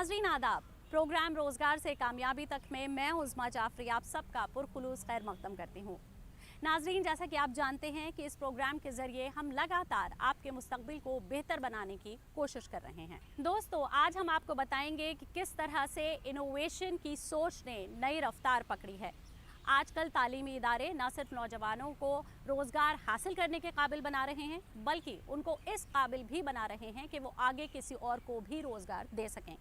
नाजरीन आदाब, प्रोग्राम रोजगार से कामयाबी तक में मैं उज़मा जाफरी आप सबका पुरखुलूस खैर मकदम करती हूँ। नाजरीन, जैसा कि आप जानते हैं कि इस प्रोग्राम के जरिए हम लगातार आपके मुस्तकबिल को बेहतर बनाने की कोशिश कर रहे हैं। दोस्तों, आज हम आपको बताएंगे कि किस तरह से इनोवेशन की सोच ने नई रफ्तार पकड़ी है। आजकल तालीमी इदारे न सिर्फ नौजवानों को रोज़गार हासिल करने के काबिल बना रहे हैं, बल्कि उनको इस काबिल भी बना रहे हैं कि वो आगे किसी और को भी रोज़गार दे सकें।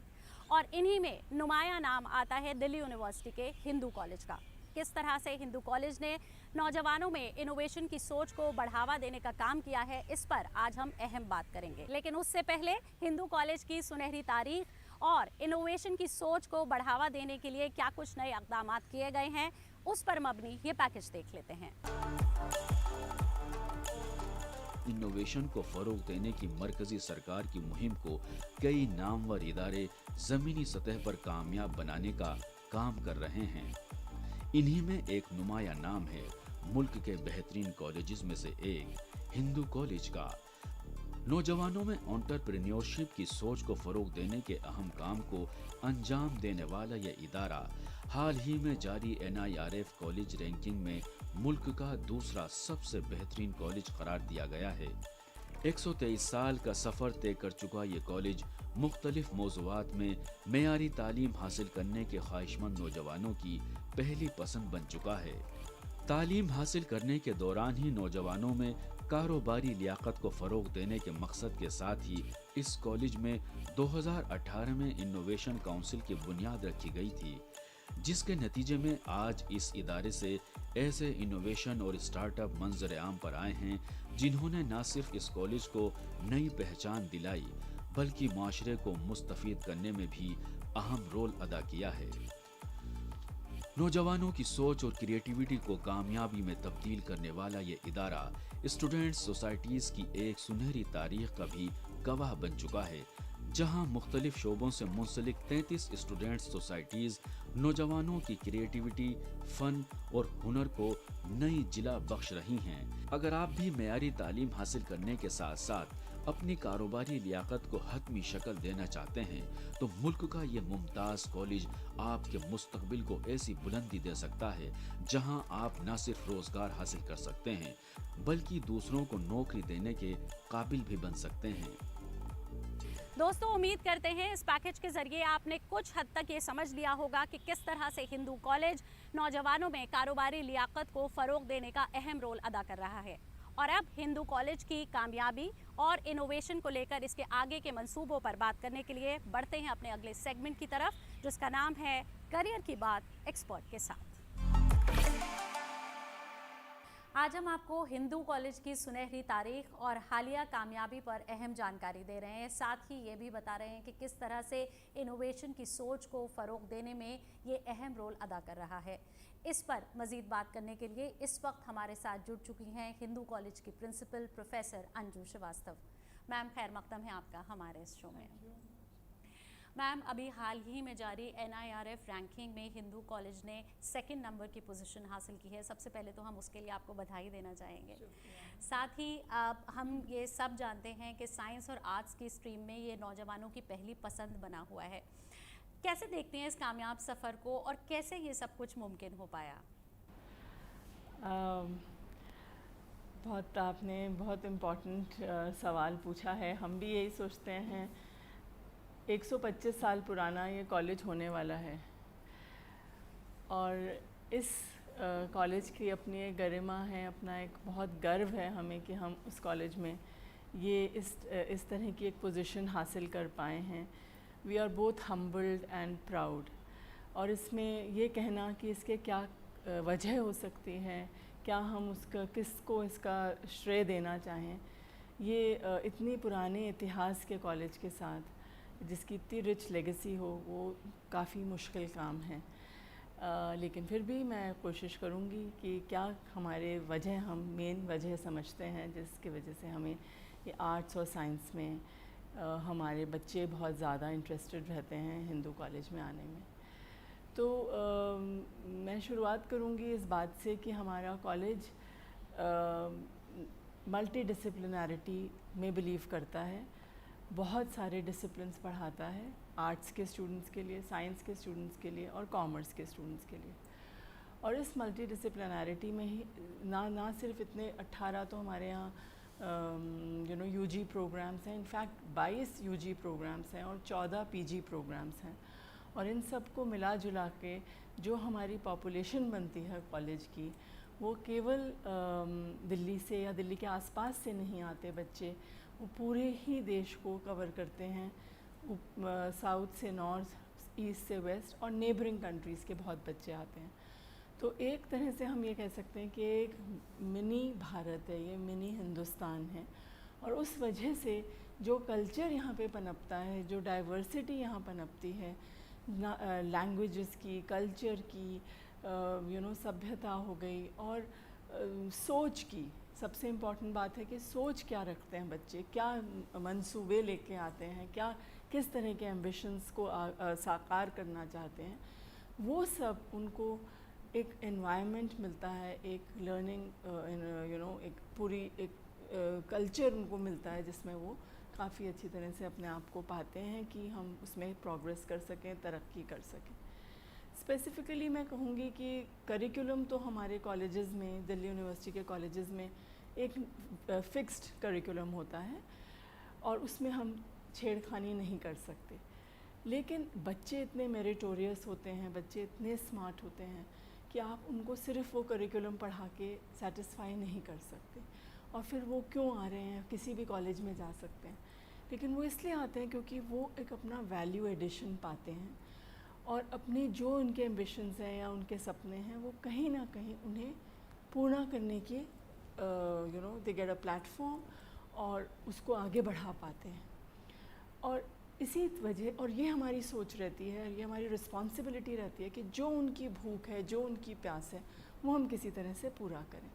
और इन्हीं में नुमाया नाम आता है दिल्ली यूनिवर्सिटी के हिंदू कॉलेज का। किस तरह से हिंदू कॉलेज ने नौजवानों में इनोवेशन की सोच को बढ़ावा देने का काम किया है, इस पर आज हम अहम बात करेंगे। लेकिन उससे पहले हिंदू कॉलेज की सुनहरी तारीख और इनोवेशन की सोच को बढ़ावा देने के लिए क्या कुछ नए इक़दाम किए गए हैं, उस पर मबनी ये पैकेज देख लेते हैं। इनोवेशन को फरोग देने की मरकजी सरकार की मुहिम को कई नामवर इदारे जमीनी सतह पर कामयाब बनाने का काम कर रहे हैं। इन्हीं में एक नुमाया नाम है मुल्क के बेहतरीन कॉलेजेस में से एक हिंदू कॉलेज का। नौजवानों में एंटरप्रेन्योरशिप की सोच को फरोग देने के अहम काम को अंजाम देने वाला यह इदारा हाल ही में जारी NIRF कॉलेज रैंकिंग में मुल्क का दूसरा सबसे बेहतरीन कॉलेज करार दिया गया है। 123 साल का सफर तय कर चुका ये कॉलेज मुख्तलिफ मौज़ूआत में मेयारी तालीम हासिल करने के ख्वाहिशमंद नौजवानों की पहली पसंद बन चुका है। तालीम हासिल करने के दौरान ही नौजवानों में कारोबारी लियाकत को फरोग देने के मकसद के साथ ही इस कॉलेज में 2018 में इनोवेशन काउंसिल की बुनियाद रखी गई थी, जिसके नतीजे में आज इस इदारे से ऐसे इनोवेशन और स्टार्टअप मंजर आम पर आए हैं जिन्होंने न सिर्फ इस कॉलेज को नई पहचान दिलाई, बल्कि माशरे को मुस्तफीद करने में भी अहम रोल अदा किया है। नौजवानों की सोच और क्रिएटिविटी को कामयाबी में तब्दील करने वाला ये इदारा स्टूडेंट्स सोसाइटीज की एक सुनहरी तारीख का भी गवाह बन चुका है, जहां मुख्तलिफ शोबों से मुंसलिक 33 स्टूडेंट्स सोसाइटीज नौजवानों की क्रिएटिविटी, फन और हुनर को नई जिला बख्श रही हैं। अगर आप भी मेयारी तालीम हासिल करने के साथ साथ अपनी कारोबारी लियाकत को हतमी शक्ल देना चाहते हैं, तो मुल्क का ये मुमताज कॉलेज आपके मुस्तकबिल को ऐसी बुलंदी दे सकता है जहां आप न सिर्फ रोजगार हासिल कर सकते हैं, बल्कि दूसरों को नौकरी देने के काबिल भी बन सकते हैं। दोस्तों, उम्मीद करते हैं इस पैकेज के जरिए आपने कुछ हद तक ये समझ लिया होगा कि किस तरह से हिंदू कॉलेज नौजवानों में कारोबारी लियाकत को फरोग देने का अहम रोल अदा कर रहा है। और अब हिंदू कॉलेज की कामयाबी और इनोवेशन को लेकर इसके आगे के मंसूबों पर बात करने के लिए बढ़ते हैं अपने अगले सेगमेंट की तरफ, जिसका नाम है करियर की बात एक्सपर्ट के साथ। आज हम आपको हिंदू कॉलेज की सुनहरी तारीख और हालिया कामयाबी पर अहम जानकारी दे रहे हैं। साथ ही ये भी बता रहे हैं कि किस तरह से इनोवेशन की सोच को फ़रोग देने में ये अहम रोल अदा कर रहा है। इस पर मज़ीद बात करने के लिए इस वक्त हमारे साथ जुड़ चुकी हैं हिंदू कॉलेज की principal professor Anju Srivastava. Ma'am, खैर मकदम है आपका हमारे इस शो में। मैम, अभी हाल ही में जारी NIRF रैंकिंग में हिंदू कॉलेज ने 2nd नंबर की पोजीशन हासिल की है। सबसे पहले तो हम उसके लिए आपको बधाई देना चाहेंगे। साथ ही हम ये सब जानते हैं कि साइंस और आर्ट्स की स्ट्रीम में ये नौजवानों की पहली पसंद बना हुआ है। कैसे देखते हैं इस कामयाब सफ़र को और कैसे ये सब कुछ मुमकिन हो पाया? आपने बहुत इम्पोर्टेंट सवाल पूछा है। हम भी यही सोचते हैं। 125 साल पुराना ये कॉलेज होने वाला है और इस कॉलेज की अपनी एक गरिमा है, अपना एक बहुत गर्व है हमें कि हम उस कॉलेज में ये इस तरह की एक पोजीशन हासिल कर पाए हैं। We are both humbled and proud. और इसमें ये कहना कि इसके क्या वजह हो सकती है, क्या हम उसका किसको इसका श्रेय देना चाहें, ये इतनी पुराने इतिहास के कॉलेज के साथ जिसकी इतनी रिच लेगेसी हो, वो काफ़ी मुश्किल काम है। लेकिन फिर भी मैं कोशिश करूँगी कि क्या हमारे वजह हम मेन वजह समझते हैं जिसकी वजह से हमें ये आर्ट्स और साइंस में हमारे बच्चे बहुत ज़्यादा इंटरेस्टेड रहते हैं हिंदू कॉलेज में आने में। तो मैं शुरुआत करूँगी इस बात से कि हमारा कॉलेज मल्टी डिसिप्लिनैरिटी में बिलीव करता है, बहुत सारे डिसिप्लिन्स पढ़ाता है आर्ट्स के स्टूडेंट्स के लिए, साइंस के स्टूडेंट्स के लिए और कॉमर्स के स्टूडेंट्स के लिए। और इस मल्टी डिसिप्लिनैरिटी में ही ना सिर्फ इतने 18 तो हमारे यहाँ यूजी प्रोग्राम्स हैं, इनफैक्ट 22 यूजी प्रोग्राम्स हैं और 14 पीजी प्रोग्राम्स हैं। और इन सब को मिला जुला के जो हमारी पॉपुलेशन बनती है कॉलेज की, वो केवल दिल्ली से या दिल्ली के आसपास से नहीं आते बच्चे, वो पूरे ही देश को कवर करते हैं, साउथ से नॉर्थ, ईस्ट से वेस्ट और नेबरिंग कंट्रीज़ के बहुत बच्चे आते हैं। तो एक तरह से हम ये कह सकते हैं कि एक मिनी भारत है, ये मिनी हिंदुस्तान है। और उस वजह से जो कल्चर यहाँ पे पनपता है, जो डाइवर्सिटी यहाँ पनपती है, लैंग्वेजेस की, कल्चर की, सभ्यता हो गई और सोच की। सबसे इम्पॉर्टेंट बात है कि सोच क्या रखते हैं बच्चे, क्या मंसूबे लेके आते हैं, किस तरह के एम्बिशंस को साकार करना चाहते हैं, वो सब उनको एक एनवायरनमेंट मिलता है, एक लर्निंग एक कल्चर उनको मिलता है जिसमें वो काफ़ी अच्छी तरह से अपने आप को पाते हैं कि हम उसमें प्रोग्रेस कर सकें, तरक्की कर सकें। स्पेसिफ़िकली मैं कहूँगी कि करिकुलम तो हमारे कॉलेजेस में, दिल्ली यूनिवर्सिटी के कॉलेजेस में एक फ़िक्स्ड करिकुलम होता है और उसमें हम छेड़खानी नहीं कर सकते। लेकिन बच्चे इतने मेरिटोरियस होते हैं, बच्चे इतने स्मार्ट होते हैं कि आप उनको सिर्फ वो करिकुलम पढ़ा के सेटिस्फाई नहीं कर सकते। और फिर वो क्यों आ रहे हैं, किसी भी कॉलेज में जा सकते हैं, लेकिन वो इसलिए आते हैं क्योंकि वो एक अपना वैल्यू एडिशन पाते हैं और अपने जो उनके एम्बिशंस हैं या उनके सपने हैं, वो कहीं ना कहीं उन्हें पूर्ण करने की दे गेट अ प्लेटफॉर्म और उसको आगे बढ़ा पाते हैं। और इसी वजह, और ये हमारी सोच रहती है, ये हमारी रिस्पॉन्सिबिलिटी रहती है कि जो उनकी भूख है, जो उनकी प्यास है, वो हम किसी तरह से पूरा करें।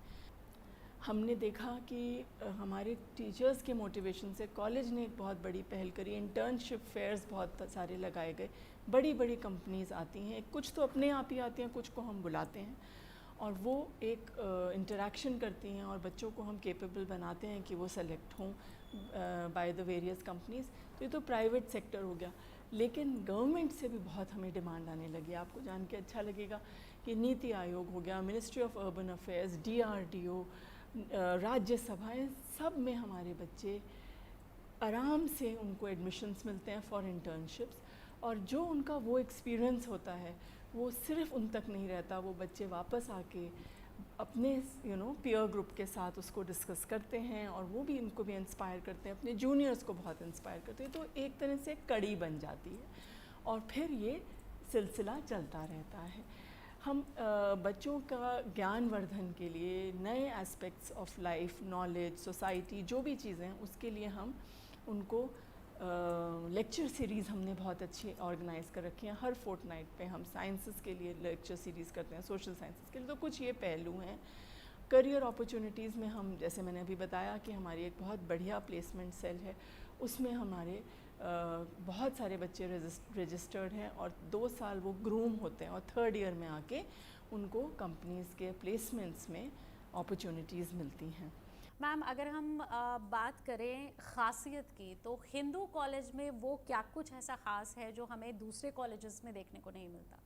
हमने देखा कि हमारे टीचर्स के मोटिवेशन से कॉलेज ने एक बहुत बड़ी पहल करी, इंटर्नशिप फेयर्स बहुत सारे लगाए गए, बड़ी बड़ी कंपनीज़ आती हैं, कुछ तो अपने आप ही आती हैं, कुछ को हम बुलाते हैं और वो एक इंटरेक्शन करती हैं और बच्चों को हम केपेबल बनाते हैं कि वो सेलेक्ट हों बाय द वेरियस कंपनीज़। तो ये तो प्राइवेट सेक्टर हो गया, लेकिन गवर्नमेंट से भी बहुत हमें डिमांड आने लगी। आपको जान के अच्छा लगेगा कि नीति आयोग हो गया, ministry of urban affairs, DRDO, राज्यसभाएं, सब में हमारे बच्चे आराम से उनको एडमिशन्स मिलते हैं फॉर इंटर्नशिप्स। और जो उनका वो एक्सपीरियंस होता है वो सिर्फ उन तक नहीं रहता, वो बच्चे वापस आके अपने पीयर ग्रुप के साथ उसको डिस्कस करते हैं और वो भी इनको भी इंस्पायर करते हैं, अपने जूनियर्स को बहुत इंस्पायर करते हैं। तो एक तरह से कड़ी बन जाती है और फिर ये सिलसिला चलता रहता है। हम बच्चों का ज्ञानवर्धन के लिए नए aspects of life, knowledge, society, जो भी चीज़ें हैं उसके लिए हम उनको लेक्चर सीरीज़ हमने बहुत अच्छी ऑर्गेनाइज़ कर रखी हैं। हर फोर्टनाइट पे हम साइंसेस के लिए लेक्चर सीरीज़ करते हैं, सोशल साइंसेस के लिए। तो कुछ ये पहलू हैं। करियर अपॉर्चुनिटीज़ में हम, जैसे मैंने अभी बताया कि हमारी एक बहुत बढ़िया प्लेसमेंट सेल है, उसमें हमारे बहुत सारे बच्चे रजिस्टर्ड हैं और 2 साल वो ग्रूम होते हैं और 3rd ईयर में आके उनको कंपनीज़ के प्लेसमेंट्स में अपॉर्चुनिटीज़ मिलती हैं। मैम, अगर हम बात करें ख़ासियत की, तो हिंदू कॉलेज में वो क्या कुछ ऐसा ख़ास है जो हमें दूसरे कॉलेजेस में देखने को नहीं मिलता?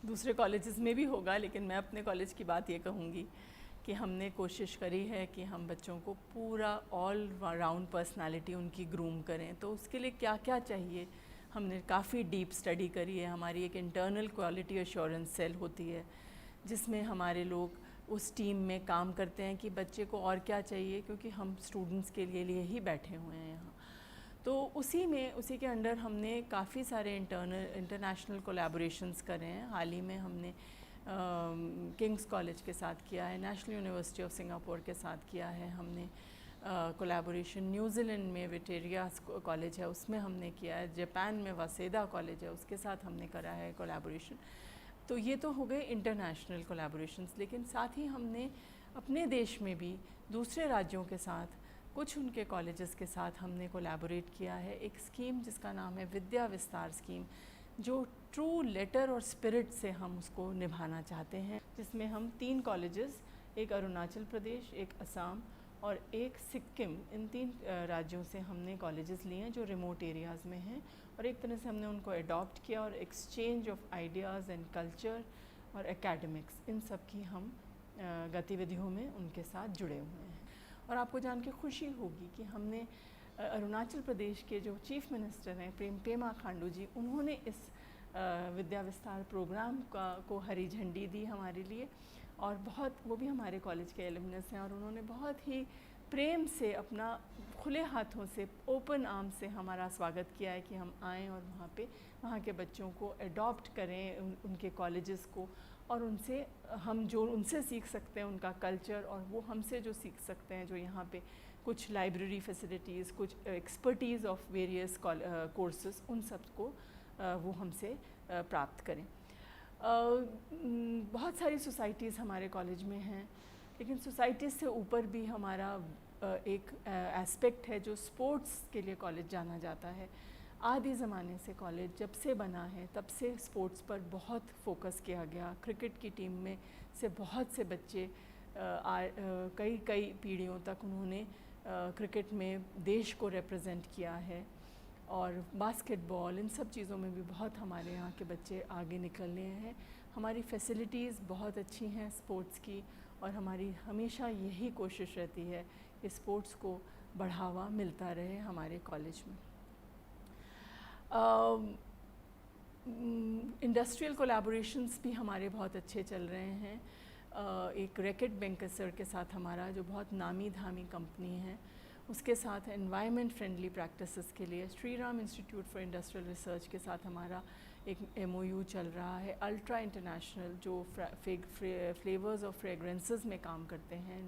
दूसरे कॉलेजेस में भी होगा, लेकिन मैं अपने कॉलेज की बात ये कहूँगी कि हमने कोशिश करी है कि हम बच्चों को पूरा ऑल राउंड पर्सनालिटी उनकी ग्रूम करें। तो उसके लिए क्या क्या चाहिए, हमने काफ़ी डीप स्टडी करी है। हमारी एक इंटरनल क्वालिटी एश्योरेंस सेल होती है जिसमें हमारे लोग उस टीम में काम करते हैं कि बच्चे को और क्या चाहिए, क्योंकि हम स्टूडेंट्स के लिए ही बैठे हुए हैं यहाँ। तो उसी के अंडर हमने काफ़ी सारे इंटरनेशनल कोलैबोरेशंस करे हैं। हाल ही में हमने किंग्स कॉलेज के साथ किया है, नेशनल यूनिवर्सिटी ऑफ सिंगापुर के साथ किया है, हमने कोलैबोरेशन न्यूजीलैंड में विक्टोरिया कॉलेज है उसमें हमने किया है, जापान में वासेदा कॉलेज है उसके साथ हमने करा है कोलैबोरेशन। तो ये तो हो गए इंटरनेशनल कोलैबोरेशंस, लेकिन साथ ही हमने अपने देश में भी दूसरे राज्यों के साथ, कुछ उनके कॉलेजेस के साथ हमने कोलैबोरेट किया है। एक स्कीम जिसका नाम है विद्या विस्तार स्कीम, जो ट्रू लेटर और स्पिरिट से हम उसको निभाना चाहते हैं, जिसमें हम 3 कॉलेजेस, एक अरुणाचल प्रदेश, एक असम और एक सिक्किम। इन 3 राज्यों से हमने कॉलेजेस लिए हैं जो रिमोट एरियाज़ में हैं, और एक तरह से हमने उनको अडॉप्ट किया और exchange of ideas and culture और एकेडमिक्स, इन सब की हम गतिविधियों में उनके साथ जुड़े हुए हैं। और आपको जान के खुशी होगी कि हमने अरुणाचल प्रदेश के जो चीफ मिनिस्टर हैं पेमा खांडू जी, उन्होंने इस विद्या विस्तार प्रोग्राम को हरी झंडी दी हमारे लिए, और बहुत, वो भी हमारे कॉलेज के एलुमनस हैं, और उन्होंने बहुत ही प्रेम से अपना खुले हाथों से, ओपन आर्म से हमारा स्वागत किया है कि हम आएँ और वहाँ के बच्चों को अडॉप्ट करें, उनके कॉलेजेस को, और उनसे हम जो उनसे सीख सकते हैं उनका कल्चर, और वो हमसे जो सीख सकते हैं, जो यहाँ पे कुछ लाइब्रेरी फैसिलिटीज़, कुछ एक्सपर्टीज़ ऑफ वेरियस कोर्सेज, उन सब को वो हमसे प्राप्त करें। बहुत सारी सोसाइटीज़ हमारे कॉलेज में हैं, लेकिन सोसाइटीज़ से ऊपर भी हमारा एक एस्पेक्ट है जो स्पोर्ट्स के लिए कॉलेज जाना जाता है। आदि ज़माने से कॉलेज जब से बना है तब से स्पोर्ट्स पर बहुत फोकस किया गया। क्रिकेट की टीम में से बहुत से बच्चे कई पीढ़ियों तक उन्होंने क्रिकेट में देश को रिप्रेजेंट किया है, और बास्केटबॉल, इन सब चीज़ों में भी बहुत हमारे यहाँ के बच्चे आगे निकल रहे हैं। हमारी फैसिलिटीज़ बहुत अच्छी हैं स्पोर्ट्स की, और हमारी हमेशा यही कोशिश रहती है कि स्पोर्ट्स को बढ़ावा मिलता रहे हमारे कॉलेज में। इंडस्ट्रियल कोलैबोरेशंस भी हमारे बहुत अच्छे चल रहे हैं। एक रैकेट बैंकसर के साथ हमारा, जो बहुत नामी धामी कंपनी है, उसके साथ एनवायरनमेंट फ्रेंडली प्रैक्टिसेस के लिए Shri Ram institute for industrial research के साथ हमारा एक MOU चल रहा है। अल्ट्रा इंटरनेशनल जो फ्लेवर्स और फ्रेगरेंसेस में काम करते हैं,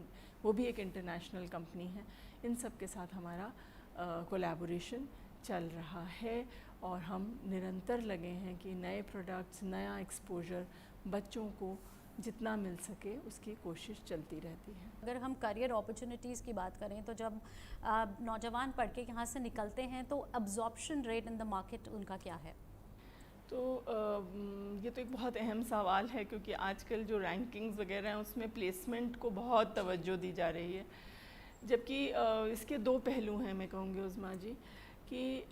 वो भी एक इंटरनेशनल कंपनी है। इन सब के साथ हमारा कोलैबोरेशन चल रहा है, और हम निरंतर लगे हैं कि नए प्रोडक्ट्स, नया एक्सपोजर बच्चों को जितना मिल सके उसकी कोशिश चलती रहती है। अगर हम करियर अपॉर्चुनिटीज़ की बात करें तो जब नौजवान पढ़ के यहाँ से निकलते हैं तो absorption rate in the market उनका क्या है? तो ये तो एक बहुत अहम सवाल है, क्योंकि आजकल जो रैंकिंग्स वगैरह हैं उसमें प्लेसमेंट को बहुत तवज्जो दी जा रही है, जबकि इसके 2 पहलू हैं मैं कहूँगी उज़मा जी। कि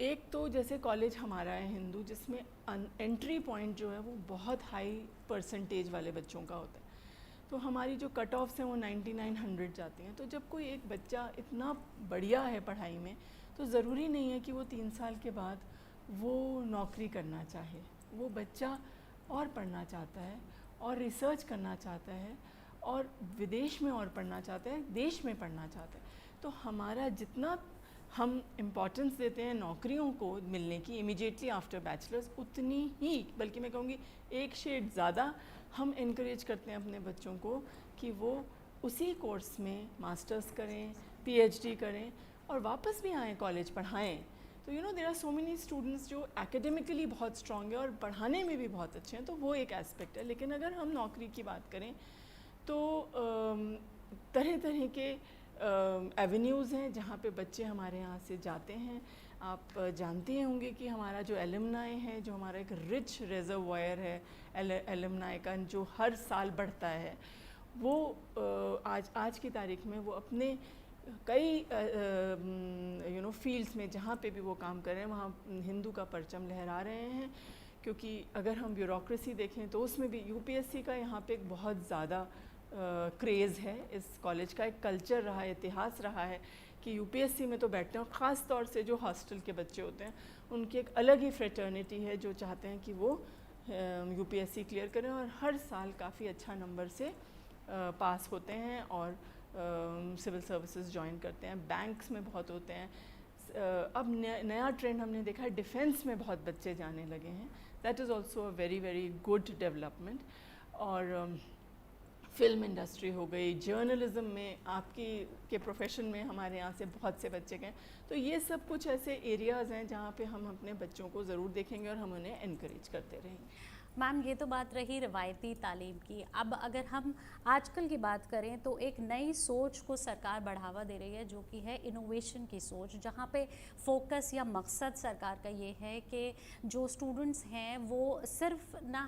एक तो जैसे कॉलेज हमारा है हिंदू, जिसमें एंट्री पॉइंट जो है वो बहुत हाई परसेंटेज वाले बच्चों का होता है, तो हमारी जो कट ऑफ्स हैं वो 99-100 जाती हैं। तो जब कोई एक बच्चा इतना बढ़िया है पढ़ाई में, तो ज़रूरी नहीं है कि वो 3 साल के बाद वो नौकरी करना चाहे। वो बच्चा और पढ़ना चाहता है, और रिसर्च करना चाहता है, और विदेश में और पढ़ना चाहता है, देश में पढ़ना चाहता है। तो हमारा जितना हम इम्पॉर्टेंस देते हैं नौकरियों को मिलने की इमीडिएटली आफ्टर बैचलर्स, उतनी ही, बल्कि मैं कहूँगी एक शेड ज़्यादा हम इनकरेज करते हैं अपने बच्चों को कि वो उसी कोर्स में मास्टर्स करें, PhD करें, और वापस भी आएँ कॉलेज पढ़ाएँ। तो there are so many students जो एकेडमिकली बहुत स्ट्रॉन्ग है और पढ़ाने में भी बहुत अच्छे हैं, तो वो एक एस्पेक्ट है। लेकिन अगर हम नौकरी की बात करें तो तरह तरह के एवेन्यूज़ हैं जहाँ पे बच्चे हमारे यहाँ से जाते हैं। आप जानते होंगे कि हमारा जो एलुमनाई है, जो हमारा एक रिच रिजर्वायर है एलुमनाई का, जो हर साल बढ़ता है, वो आज की तारीख में वो अपने कई फील्ड्स में जहाँ पे भी वो काम कर रहे हैं वहाँ हिंदू का परचम लहरा रहे हैं। क्योंकि अगर हम ब्यूरोक्रेसी देखें तो उसमें भी UPSC का यहाँ पे एक बहुत ज़्यादा क्रेज़ है। इस कॉलेज का एक कल्चर रहा है, इतिहास रहा है कि UPSC में तो बैठते हैं, और ख़ास तौर से जो हॉस्टल के बच्चे होते हैं उनकी एक अलग ही फ्रेटर्निटी है जो चाहते हैं कि वो UPSC क्लियर करें, और हर साल काफ़ी अच्छा नंबर से पास होते हैं और सिविल सर्विसेज ज्वाइन करते हैं। बैंक्स में बहुत होते हैं। अब नया ट्रेंड हमने देखा है, डिफेंस में बहुत बच्चे जाने लगे हैं। That is also a very very good development. और फिल्म इंडस्ट्री हो गई, जर्नलिज्म में के प्रोफेशन में हमारे यहाँ से बहुत से बच्चे गए। तो ये सब कुछ ऐसे एरियाज़ हैं जहाँ पे हम अपने बच्चों को ज़रूर देखेंगे और हम उन्हें इनकरेज करते रहेंगे। मैम, ये तो बात रही रवायती तालीम की। अब अगर हम आजकल की बात करें तो एक नई सोच को सरकार बढ़ावा दे रही है, जो कि है इनोवेशन की सोच, जहाँ पे फोकस या मकसद सरकार का ये है कि जो स्टूडेंट्स हैं वो सिर्फ ना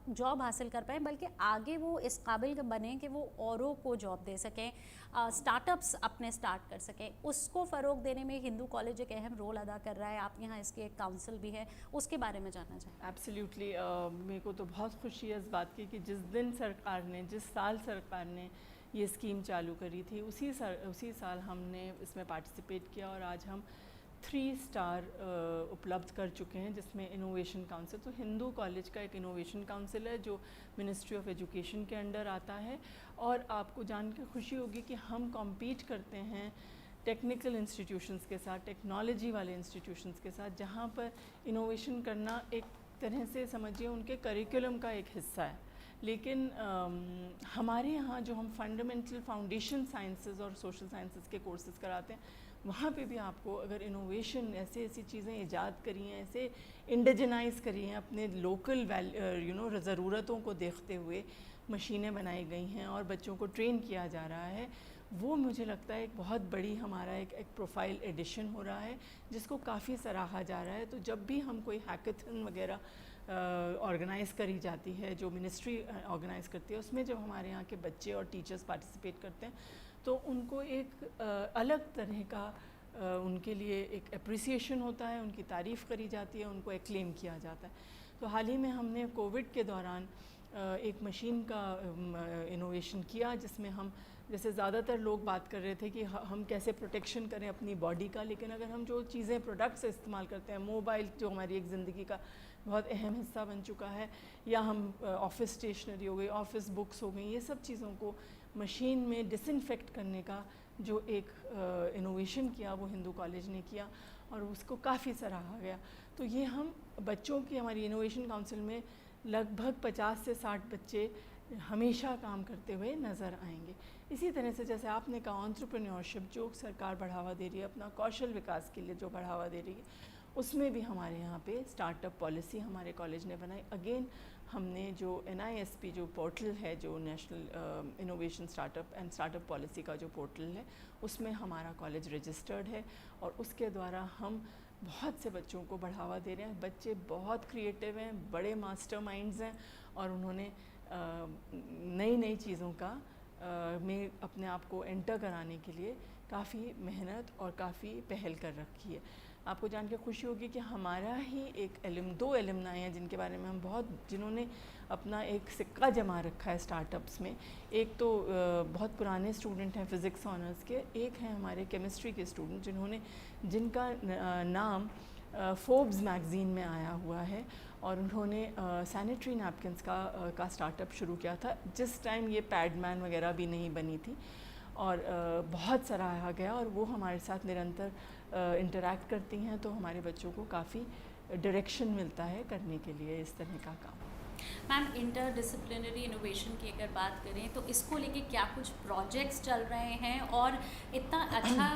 जॉब हासिल कर पाएँ, बल्कि आगे वो इस काबिल बने कि वो औरों को जॉब दे सकें, स्टार्टअप्स अपने स्टार्ट कर सकें। उसको फ़रोग देने में हिंदू कॉलेज एक अहम रोल अदा कर रहा है। आप यहाँ इसके एक काउंसिल भी है, उसके बारे में जानना चाहें। एब्सोल्युटली, मेरे को तो बहुत खुशी है इस बात की कि जिस साल सरकार ने ये स्कीम चालू करी थी, उसी साल हमने इसमें पार्टिसिपेट किया और आज हम 3 स्टार उपलब्ध कर चुके हैं, जिसमें इनोवेशन काउंसिल, तो हिंदू कॉलेज का एक इनोवेशन काउंसिल है जो मिनिस्ट्री ऑफ एजुकेशन के अंडर आता है। और आपको जान के खुशी होगी कि हम कॉम्पीट करते हैं टेक्निकल इंस्टीट्यूशंस के साथ, टेक्नोलॉजी वाले इंस्टीट्यूशंस के साथ, जहाँ पर इनोवेशन करना एक तरह से समझिए उनके करिकुलम का एक हिस्सा है। लेकिन हमारे यहाँ जो हम फंडामेंटल फाउंडेशन साइंसेस और सोशल साइंसेस के कोर्सेज कराते हैं, वहाँ पे भी आपको अगर इनोवेशन ऐसी चीज़ें ईजाद करी हैं, ऐसे इंडिजनाइज करी हैं, अपने लोकल ज़रूरतों को देखते हुए मशीनें बनाई गई हैं और बच्चों को ट्रेन किया जा रहा है, वो मुझे लगता है एक बहुत बड़ी हमारा एक प्रोफाइल एडिशन हो रहा है, जिसको काफ़ी सराहा जा रहा है। तो जब भी हम कोई हैकाथन वगैरह ऑर्गेनाइज़ करी जाती है, जो मिनिस्ट्री ऑर्गेनाइज़ करती है, उसमें जब हमारे यहाँ के बच्चे और टीचर्स पार्टिसिपेट करते हैं तो उनको एक अलग तरह का उनके लिए एक अप्रिसिएशन होता है, उनकी तारीफ़ करी जाती है, उनको एक्लेम किया जाता है। तो हाल ही में हमने कोविड के दौरान एक मशीन का इनोवेशन किया, जिसमें हम, जैसे ज़्यादातर लोग बात कर रहे थे कि हम कैसे प्रोटेक्शन करें अपनी बॉडी का, लेकिन अगर हम जो चीज़ें प्रोडक्ट्स इस्तेमाल करते हैं, मोबाइल जो हमारी एक ज़िंदगी का बहुत अहम हिस्सा बन चुका है, या हम ऑफिस स्टेशनरी हो गई, ऑफिस बुक्स हो गई, ये सब चीज़ों को मशीन में डिसइंफेक्ट करने का जो एक इनोवेशन किया, वो हिंदू कॉलेज ने किया और उसको काफ़ी सराहा गया। तो ये हम बच्चों की, हमारी इनोवेशन काउंसिल में लगभग 50 से 60 बच्चे हमेशा काम करते हुए नज़र आएंगे। इसी तरह से जैसे आपने कहा, एंटरप्रेन्योरशिप जो सरकार बढ़ावा दे रही है, अपना कौशल विकास के लिए जो बढ़ावा दे रही है, उसमें भी हमारे यहाँ पे स्टार्टअप पॉलिसी हमारे कॉलेज ने बनाई। अगेन हमने जो NISP जो पोर्टल है, जो नेशनल इनोवेशन स्टार्टअप पॉलिसी का जो पोर्टल है, उसमें हमारा कॉलेज रजिस्टर्ड है और उसके द्वारा हम बहुत से बच्चों को बढ़ावा दे रहे हैं। बच्चे बहुत क्रिएटिव हैं, बड़े मास्टरमाइंड्स हैं और उन्होंने नई नई चीज़ों का में अपने आप को एंटर कराने के लिए काफ़ी मेहनत और काफ़ी पहल कर रखी है। आपको जान के खुशी होगी कि हमारा ही दो एलुमनाई हैं जिनके बारे में हम जिन्होंने अपना एक सिक्का जमा रखा है स्टार्टअप्स में। एक तो बहुत पुराने स्टूडेंट हैं फिज़िक्स ऑनर्स के, एक हैं हमारे केमिस्ट्री के स्टूडेंट जिनका नाम फोर्ब्स मैगज़ीन में आया हुआ है और उन्होंने सैनिटरी नैपकिन्स का स्टार्टअप शुरू किया था, जिस टाइम ये पैडमैन वगैरह भी नहीं बनी थी, और बहुत सराहा गया और वो हमारे साथ निरंतर इंटरैक्ट करती हैं, तो हमारे बच्चों को काफ़ी डायरेक्शन मिलता है करने के लिए इस तरह का काम। मैम, इंटर डिसिप्लिनरी इनोवेशन की अगर बात करें तो इसको लेके क्या कुछ प्रोजेक्ट्स चल रहे हैं और इतना अच्छा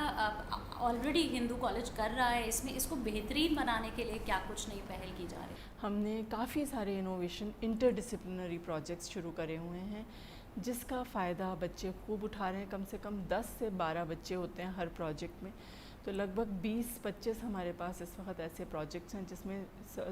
ऑलरेडी हिंदू कॉलेज कर रहा है, इसको बेहतरीन बनाने के लिए क्या कुछ नई पहल की जा रही है? हमने काफ़ी सारे इनोवेशन इंटर डिसिप्लिनरी प्रोजेक्ट्स शुरू करे हुए हैं, जिसका फ़ायदा बच्चे खूब उठा रहे हैं। कम से कम 10 से 12 बच्चे होते हैं हर प्रोजेक्ट में, तो लगभग 20-25 हमारे पास इस वक्त ऐसे प्रोजेक्ट्स हैं जिसमें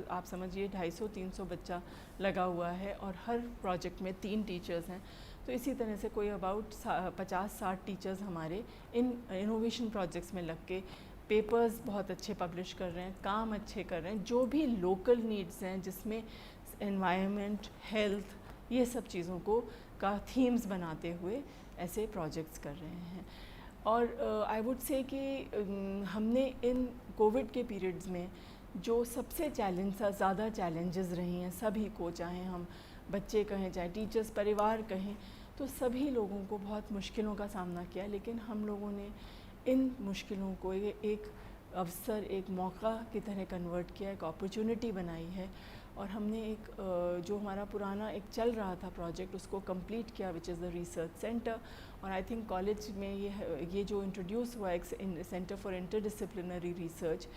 आप समझिए 250-300 बच्चा लगा हुआ है और हर प्रोजेक्ट में 3 टीचर्स हैं। तो इसी तरह से कोई अबाउट 50-60 टीचर्स हमारे इन इनोवेशन प्रोजेक्ट्स में लग के पेपर्स बहुत अच्छे पब्लिश कर रहे हैं, काम अच्छे कर रहे हैं। जो भी लोकल नीड्स हैं, जिसमें एनवायरनमेंट, हेल्थ, ये सब चीज़ों का थीम्स बनाते हुए ऐसे प्रोजेक्ट्स कर रहे हैं। और आई वुड से कि हमने इन कोविड के पीरियड्स में जो सबसे ज़्यादा चैलेंजेस रही हैं सभी को, चाहे हम बच्चे कहें, चाहे टीचर्स, परिवार कहें, तो सभी लोगों को बहुत मुश्किलों का सामना किया, लेकिन हम लोगों ने इन मुश्किलों को एक अवसर, एक मौका की तरह कन्वर्ट किया, एक अपॉर्चुनिटी बनाई है। और हमने एक जो हमारा पुराना एक चल रहा था प्रोजेक्ट, उसको कंप्लीट किया, which is the research centre. और आई थिंक कॉलेज में ये जो इंट्रोड्यूस हुआ एक सेंटर फॉर इंटरडिसिप्लिनरी रिसर्च,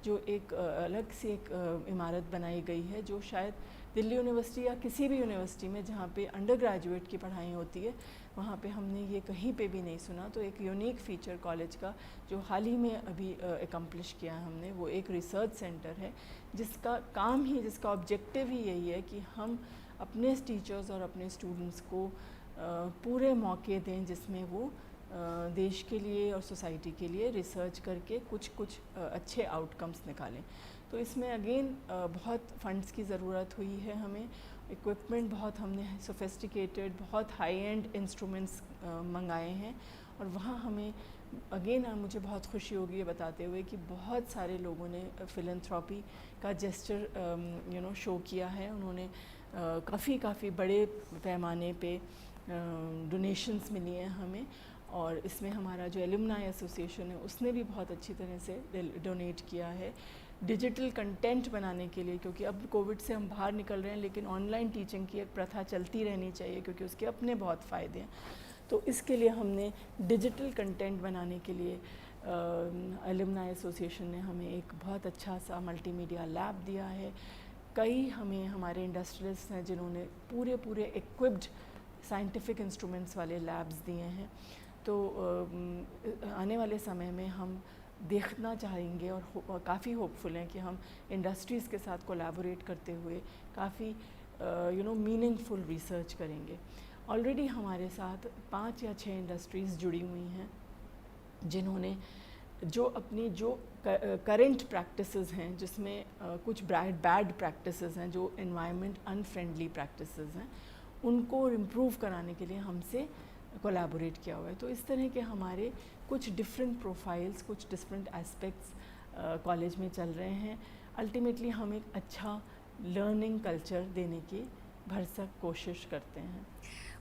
जो एक अलग से एक इमारत बनाई गई है, जो शायद दिल्ली यूनिवर्सिटी या किसी भी यूनिवर्सिटी में जहाँ पे अंडर ग्रेजुएट की पढ़ाई होती है वहाँ पे हमने ये कहीं पे भी नहीं सुना। तो एक यूनिक फीचर कॉलेज का जो हाल ही में अभी एकम्प्लिश किया है हमने, वो एक रिसर्च सेंटर है जिसका काम ही, जिसका ऑब्जेक्टिव ही यही है कि हम अपने टीचर्स और अपने स्टूडेंट्स को पूरे मौके दें जिसमें वो देश के लिए और सोसाइटी के लिए रिसर्च करके कुछ अच्छे आउटकम्स निकालें। तो इसमें अगेन बहुत फंड्स की ज़रूरत हुई है हमें, इक्विपमेंट बहुत हमने सोफिस्टिकेटेड, बहुत हाई एंड इंस्ट्रूमेंट्स मंगाए हैं। और वहाँ हमें अगेन मुझे बहुत खुशी होगी ये बताते हुए कि बहुत सारे लोगों ने फिलैंथ्रोपी का जेस्चर शो किया है। उन्होंने काफ़ी बड़े पैमाने पे डोनेशंस मिली हैं हमें, और इसमें हमारा जो एलुमनाई एसोसिएशन है उसने भी बहुत अच्छी तरह से डोनेट किया है डिजिटल कंटेंट बनाने के लिए, क्योंकि अब कोविड से हम बाहर निकल रहे हैं लेकिन ऑनलाइन टीचिंग की एक प्रथा चलती रहनी चाहिए क्योंकि उसके अपने बहुत फ़ायदे हैं। तो इसके लिए हमने डिजिटल कंटेंट बनाने के लिए एलुमनाई एसोसिएशन ने हमें एक बहुत अच्छा सा मल्टीमीडिया लैब दिया है। कई हमें हमारे इंडस्ट्रियलिस्ट हैं जिन्होंने पूरे इक्विप्ड साइंटिफिक इंस्ट्रूमेंट्स वाले लैब्स दिए हैं। तो आने वाले समय में हम देखना चाहेंगे और काफ़ी होपफुल हैं कि हम इंडस्ट्रीज़ के साथ कोलैबोरेट करते हुए काफ़ी मीनिंगफुल रिसर्च करेंगे। ऑलरेडी हमारे साथ 5 या 6 इंडस्ट्रीज़ जुड़ी हुई हैं जिन्होंने जो अपनी जो करेंट प्रैक्टिसेस हैं, जिसमें कुछ बैड प्रैक्टिसेस हैं, जो एनवायरनमेंट अनफ्रेंडली प्रैक्टिसेस हैं, उनको इम्प्रूव कराने के लिए हमसे कोलैबोरेट किया हुआ है। तो इस तरह के हमारे कुछ डिफरेंट प्रोफाइल्स, कुछ डिफरेंट एस्पेक्ट्स कॉलेज में चल रहे हैं। अल्टीमेटली हम एक अच्छा लर्निंग कल्चर देने की भरसक कोशिश करते हैं।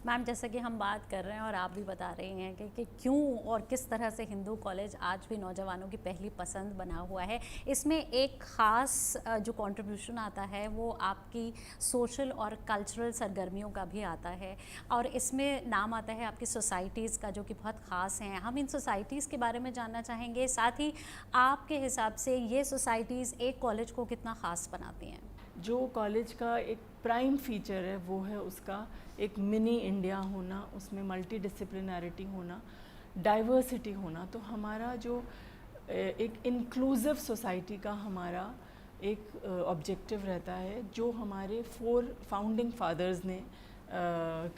मैम, जैसा कि हम बात कर रहे हैं और आप भी बता रही हैं कि क्यों और किस तरह से हिंदू कॉलेज आज भी नौजवानों की पहली पसंद बना हुआ है, इसमें एक ख़ास जो कंट्रीब्यूशन आता है वो आपकी सोशल और कल्चरल सरगर्मियों का भी आता है, और इसमें नाम आता है आपकी सोसाइटीज़ का जो कि बहुत ख़ास हैं। हम इन सोसाइटीज़ के बारे में जानना चाहेंगे, साथ ही आपके हिसाब से ये सोसाइटीज़ एक कॉलेज को कितना ख़ास बनाती हैं? जो कॉलेज का एक प्राइम फीचर है वो है उसका एक मिनी इंडिया होना, उसमें मल्टी डिसिप्लिनैरिटी होना, डाइवर्सिटी होना। तो हमारा जो एक इंक्लूसिव सोसाइटी का हमारा एक ऑब्जेक्टिव रहता है, जो हमारे 4 फाउंडिंग फादर्स ने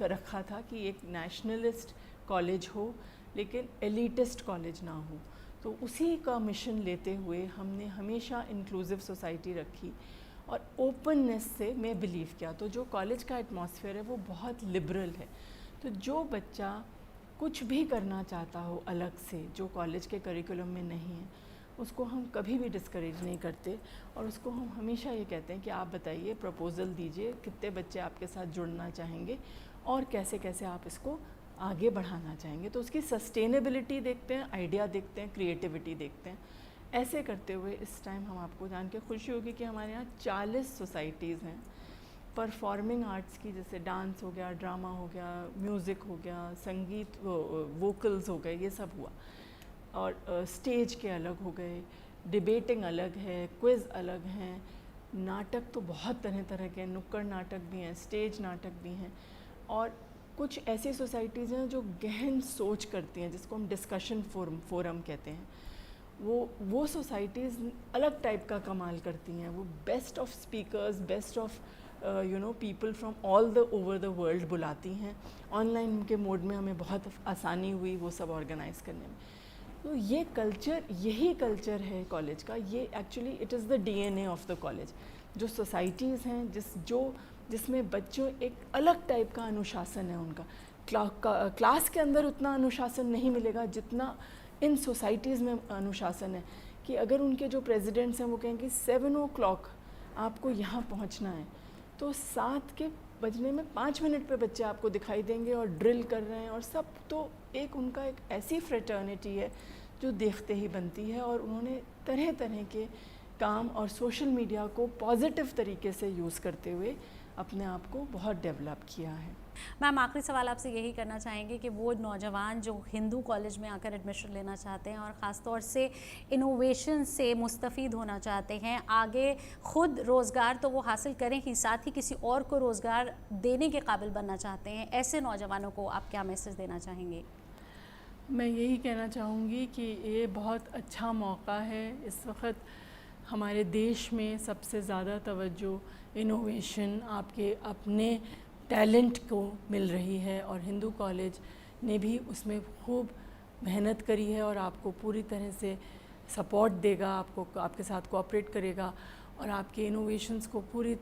रखा था कि एक नेशनलिस्ट कॉलेज हो लेकिन एलिटिस्ट कॉलेज ना हो। तो उसी का मिशन लेते हुए हमने हमेशा इंक्लूसिव सोसाइटी रखी और ओपननेस से मैं बिलीव किया। तो जो कॉलेज का एटमॉस्फेयर है वो बहुत लिबरल है। तो जो बच्चा कुछ भी करना चाहता हो अलग से, जो कॉलेज के करिकुलम में नहीं है, उसको हम कभी भी डिस्करेज नहीं करते, और उसको हम हमेशा ये कहते हैं कि आप बताइए, प्रपोज़ल दीजिए, कितने बच्चे आपके साथ जुड़ना चाहेंगे और कैसे कैसे आप इसको आगे बढ़ाना चाहेंगे। तो उसकी सस्टेनेबिलिटी देखते हैं, आइडिया देखते हैं, क्रिएटिविटी देखते हैं। ऐसे करते हुए इस टाइम हम आपको जान के खुशी होगी कि हमारे यहाँ 40 सोसाइटीज़ हैं परफॉर्मिंग आर्ट्स की, जैसे डांस हो गया, ड्रामा हो गया, म्यूज़िक हो गया, संगीत, वोकल्स हो गए, ये सब हुआ। और स्टेज के अलग हो गए, डिबेटिंग अलग है, क्विज़ अलग हैं, नाटक तो बहुत तरह तरह के हैं, नुक्कड़ नाटक भी हैं, स्टेज नाटक भी हैं। और कुछ ऐसी सोसाइटीज़ हैं जो गहन सोच करती हैं, जिसको हम डिस्कशन फोरम कहते हैं। वो सोसाइटीज़ अलग टाइप का कमाल करती हैं। वो best of speakers, best of people from all the over the world बुलाती हैं। ऑनलाइन के मोड में हमें बहुत आसानी हुई वो सब ऑर्गेनाइज़ करने में। तो ये कल्चर, यही कल्चर है कॉलेज का। ये actually it is the DNA of the college. जो सोसाइटीज़ हैं जिसमें बच्चों एक अलग टाइप का अनुशासन है उनका। क्लास के अंदर उतना अनुशासन नहीं मिलेगा जितना इन सोसाइटीज़ में अनुशासन है। कि अगर उनके जो प्रेसिडेंट्स हैं वो कहेंगे 7 o'clock आपको यहाँ पहुँचना है, तो 7 के बजने में 5 मिनट पे बच्चे आपको दिखाई देंगे और ड्रिल कर रहे हैं और सब। तो एक उनका एक ऐसी फ्रेटर्निटी है जो देखते ही बनती है। और उन्होंने तरह तरह के काम और सोशल मीडिया को पॉजिटिव तरीके से यूज़ करते हुए अपने आप को बहुत डेवलप किया है। मैम, आखिरी सवाल आपसे यही करना चाहेंगे कि वो नौजवान जो हिंदू कॉलेज में आकर एडमिशन लेना चाहते हैं और ख़ास तौर से इनोवेशन से मुस्तफ़ीद होना चाहते हैं, आगे ख़ुद रोज़गार तो वो हासिल करें ही, साथ ही किसी और को रोज़गार देने के काबिल बनना चाहते हैं, ऐसे नौजवानों को आप क्या मैसेज देना चाहेंगे? मैं यही कहना चाहूँगी कि ये बहुत अच्छा मौका है। इस वक्त हमारे देश में सबसे ज़्यादा तवज्जो इनोवेशन, आपके अपने टैलेंट को मिल रही है और हिंदू कॉलेज ने भी उसमें खूब मेहनत करी है और आपको पूरी तरह से सपोर्ट देगा, आपको आपके साथ कोऑपरेट करेगा और आपके इनोवेशंस को पूरी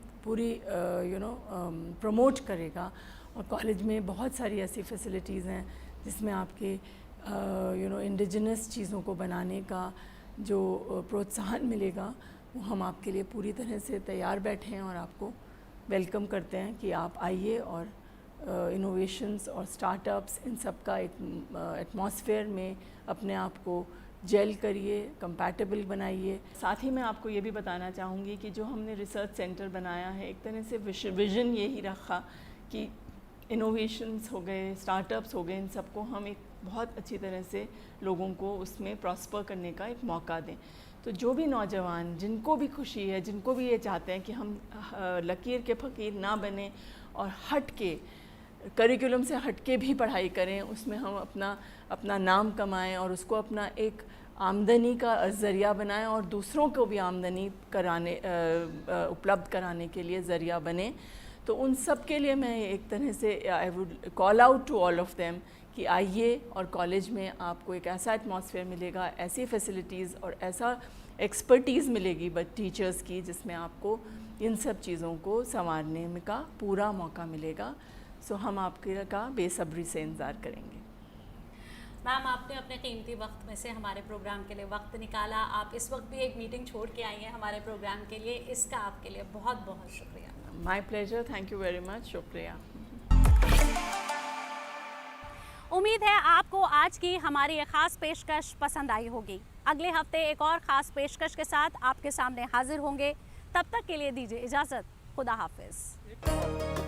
प्रमोट करेगा। और कॉलेज में बहुत सारी ऐसी फैसिलिटीज़ हैं जिसमें आपके इंडिजिनस चीज़ों को बनाने का जो प्रोत्साहन मिलेगा, वो हम आपके लिए पूरी तरह से तैयार बैठे हैं और आपको वेलकम करते हैं कि आप आइए और इनोवेशंस और स्टार्टअप्स इन सब का एक एटमॉस्फेयर में अपने आप को जेल करिए, कंपैटिबल बनाइए। साथ ही मैं आपको ये भी बताना चाहूँगी कि जो हमने रिसर्च सेंटर बनाया है, एक तरह से विज़न यही रखा कि इनोवेशंस हो गए, स्टार्टअप्स हो गए, इन सबको हम एक बहुत अच्छी तरह से लोगों को उसमें प्रॉस्पर करने का एक मौका दें। तो जो भी नौजवान, जिनको भी खुशी है, जिनको भी ये चाहते हैं कि हम लकीर के फ़कीर ना बने और हट के करिकुलम से हट के भी पढ़ाई करें, उसमें हम अपना नाम कमाएं और उसको अपना एक आमदनी का ज़रिया बनाएं और दूसरों को भी आमदनी उपलब्ध कराने के लिए ज़रिया बने। तो उन सब के लिए मैं एक तरह से I would call out to all of them कि आइए और कॉलेज में आपको एक ऐसा एटमॉस्फेयर मिलेगा, ऐसी फैसिलिटीज़ और ऐसा एक्सपर्टीज़ मिलेगी बट टीचर्स की, जिसमें आपको इन सब चीज़ों को संवारने का पूरा मौका मिलेगा। सो हम आपके का बेसब्री से इंतज़ार करेंगे। मैम, आपने अपने कीमती वक्त में से हमारे प्रोग्राम के लिए वक्त निकाला। आप इस वक्त भी एक मीटिंग छोड़ के आई हैं हमारे प्रोग्राम के लिए, इसका आपके लिए बहुत बहुत शुक्रिया। My pleasure, thank you very much, शुक्रिया। उम्मीद है आपको आज की हमारी एक ख़ास पेशकश पसंद आई होगी। अगले हफ्ते एक और ख़ास पेशकश के साथ आपके सामने हाजिर होंगे। तब तक के लिए दीजिए इजाज़त। खुदा हाफिज़।